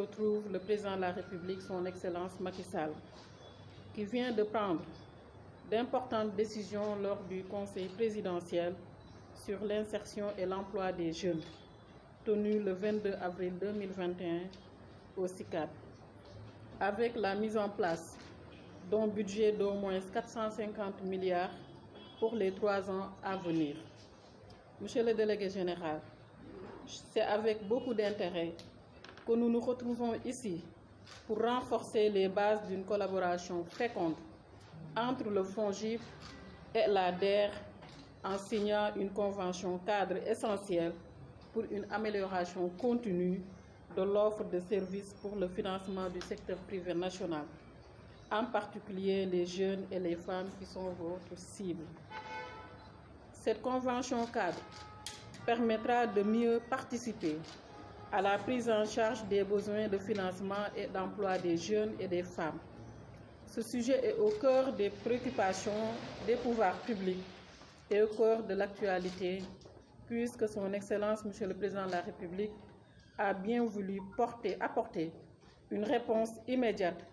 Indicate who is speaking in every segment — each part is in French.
Speaker 1: Je retrouve le président de la République, son Excellence Macky Sall, qui vient de prendre d'importantes décisions lors du Conseil présidentiel sur l'insertion et l'emploi des jeunes, tenu le 22 avril 2021 au CICAD, avec la mise en place d'un budget d'au moins 450 milliards pour les 3 ans à venir. Monsieur le délégué général, c'est avec beaucoup d'intérêt que nous nous retrouvons ici pour renforcer les bases d'une collaboration féconde entre le FONGIP et la DER en signant une convention cadre essentielle pour une amélioration continue de l'offre de services pour le financement du secteur privé national, en particulier les jeunes et les femmes qui sont votre cible. Cette convention cadre permettra de mieux participer à la prise en charge des besoins de financement et d'emploi des jeunes et des femmes. Ce sujet est au cœur des préoccupations des pouvoirs publics et au cœur de l'actualité, puisque son Excellence, Monsieur le Président de la République, a bien voulu apporter une réponse immédiate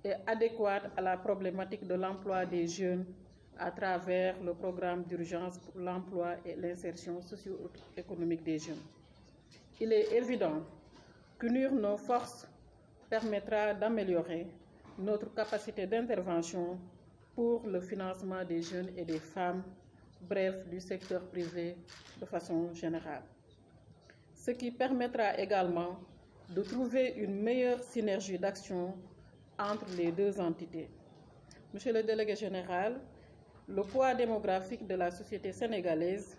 Speaker 1: et adéquate à la problématique de l'emploi des jeunes à travers le programme d'urgence pour l'emploi et l'insertion socio-économique des jeunes. Il est évident qu'unir nos forces permettra d'améliorer notre capacité d'intervention pour le financement des jeunes et des femmes, bref, du secteur privé de façon générale. Ce qui permettra également de trouver une meilleure synergie d'action entre les deux entités. Monsieur le délégué général, le poids démographique de la société sénégalaise,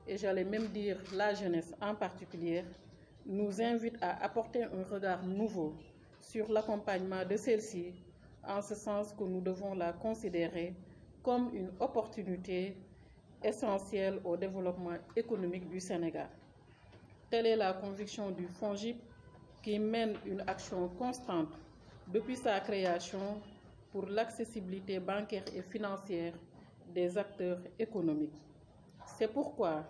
Speaker 1: et j'allais même dire la jeunesse en particulier, nous invite à apporter un regard nouveau sur l'accompagnement de celle-ci, en ce sens que nous devons la considérer comme une opportunité essentielle au développement économique du Sénégal. Telle est la conviction du FONGIP, qui mène une action constante depuis sa création pour l'accessibilité bancaire et financière des acteurs économiques. C'est pourquoi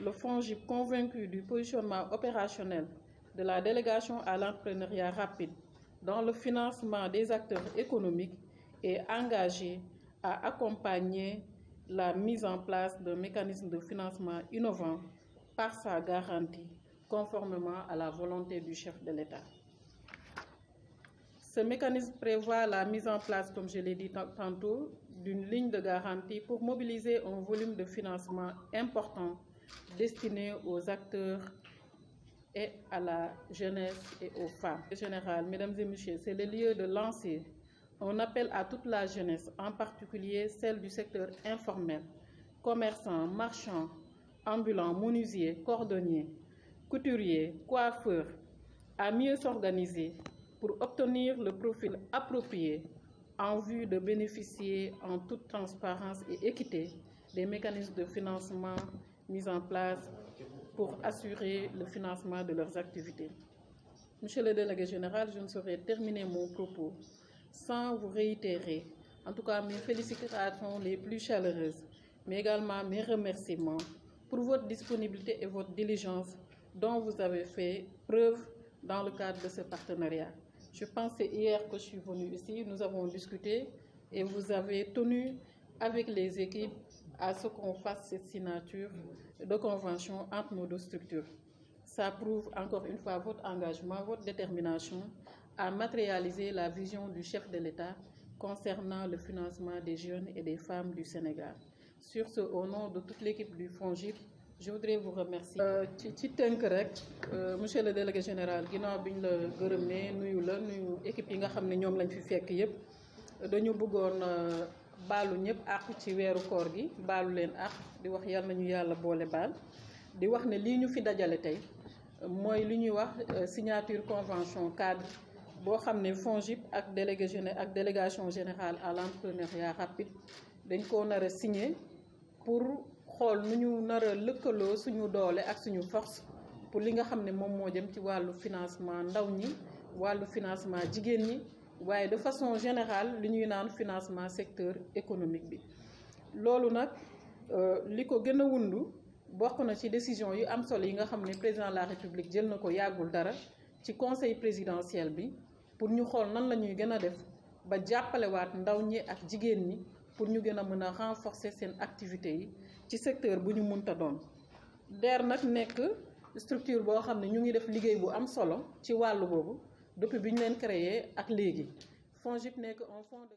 Speaker 1: le FONGIP, convaincu du positionnement opérationnel de la délégation à l'entrepreneuriat rapide dans le financement des acteurs économiques, est engagé à accompagner la mise en place d'un mécanisme de financement innovant par sa garantie, conformément à la volonté du chef de l'État. Ce mécanisme prévoit la mise en place, comme je l'ai dit tantôt, d'une ligne de garantie pour mobiliser un volume de financement important destiné aux acteurs et à la jeunesse et aux femmes. En général, mesdames et messieurs, c'est le lieu de lancer un appel à toute la jeunesse, en particulier celle du secteur informel, commerçants, marchands, ambulants, menuisiers, cordonniers, couturiers, coiffeurs, à mieux s'organiser pour obtenir le profil approprié en vue de bénéficier en toute transparence et équité des mécanismes de financement mis en place pour assurer le financement de leurs activités. Monsieur le délégué général, je ne saurais terminer mon propos sans vous réitérer, en tout cas mes félicitations les plus chaleureuses, mais également mes remerciements pour votre disponibilité et votre diligence dont vous avez fait preuve dans le cadre de ce partenariat. Je pense que c'est hier que je suis venue ici, nous avons discuté et vous avez tenu avec les équipes à ce qu'on fasse cette signature de convention entre nos deux structures. Ça prouve encore une fois votre engagement, votre détermination à matérialiser la vision du chef de l'État concernant le financement des jeunes et des femmes du Sénégal. Sur ce, au nom de toute l'équipe du FONGIP, je voudrais vous remercier. ci tënk rek monsieur le délégué général ginnaaw bi ñu la gërëmee nuyu la nuyu équipe yi nga xam ne ñoom lañ fi fekk yépp dañu bëggoon baalu ñëpp àq ci weeru koor gi baalu leen àq di wax yal nañu yàlla boole baal di wax ne lii ñu fi dajale tey mooy li ñuy wax signature convention cadre boo xam ne FONGIP ak délégation générale à l'entrepreneuriat rapide dañ koo nar a signé pour xool nu ñu nar a lëkkaloo suñu doole ak suñu force pour li nga xam ne moom moo jëm ci wàllu financement ndaw ñi wàllu financement jigéen ñi waaye de façon générale li ñuy naan financement secteur économique bi. loolu nag li ko gën a wundu bokk na ci décision yu am solo yi nga xam ne président de la république jël na ko yàggul dara ci conseil présidentiel bi pour ñu xool nan la ñuy gën a def ba jàppalewaat ndaw ñi ak jigéen ñi pour ñu gën a mën a renforcer seen activité yi ci secteur bu ñu munta doon. DER nag nekk structure boo xam ne ñu ngi def liggéey bu am solo ci wàllu boobu depuis bi ñu leen créé ak léegi. FONGIP nekk un fonds de